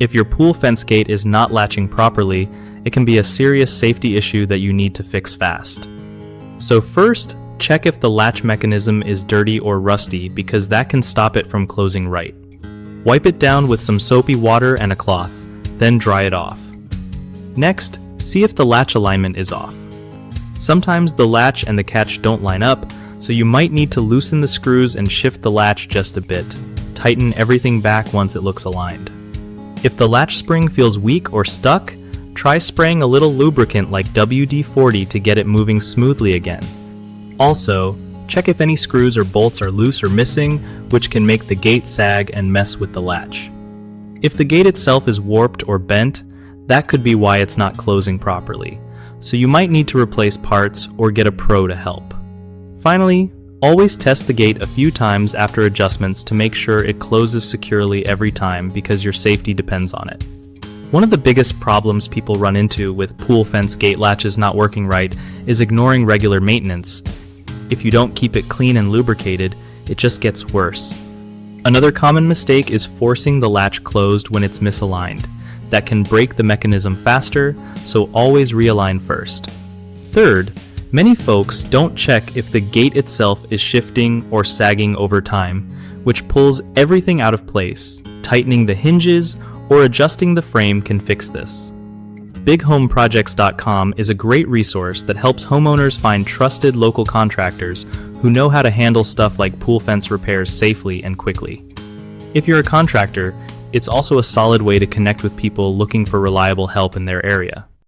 If your pool fence gate is not latching properly, it can be a serious safety issue that you need to fix fast. So first, check if the latch mechanism is dirty or rusty because that can stop it from closing right. Wipe it down with some soapy water and a cloth, then dry it off. Next, see if the latch alignment is off. Sometimes the latch and the catch don't line up, so you might need to loosen the screws and shift the latch just a bit. Tighten everything back once it looks aligned. If the latch spring feels weak or stuck, try spraying a little lubricant like WD-40 to get it moving smoothly again. Also, check if any screws or bolts are loose or missing, which can make the gate sag and mess with the latch. If the gate itself is warped or bent, that could be why it's not closing properly, so you might need to replace parts or get a pro to help. Finally, always test the gate a few times after adjustments to make sure it closes securely every time because your safety depends on it. One of the biggest problems people run into with pool fence gate latches not working right is ignoring regular maintenance. If you don't keep it clean and lubricated, it just gets worse. Another common mistake is forcing the latch closed when it's misaligned. That can break the mechanism faster, so always realign first. Third, many folks don't check if the gate itself is shifting or sagging over time, which pulls everything out of place. Tightening the hinges or adjusting the frame can fix this. BigHomeProjects.com is a great resource that helps homeowners find trusted local contractors who know how to handle stuff like pool fence repairs safely and quickly. If you're a contractor, it's also a solid way to connect with people looking for reliable help in their area.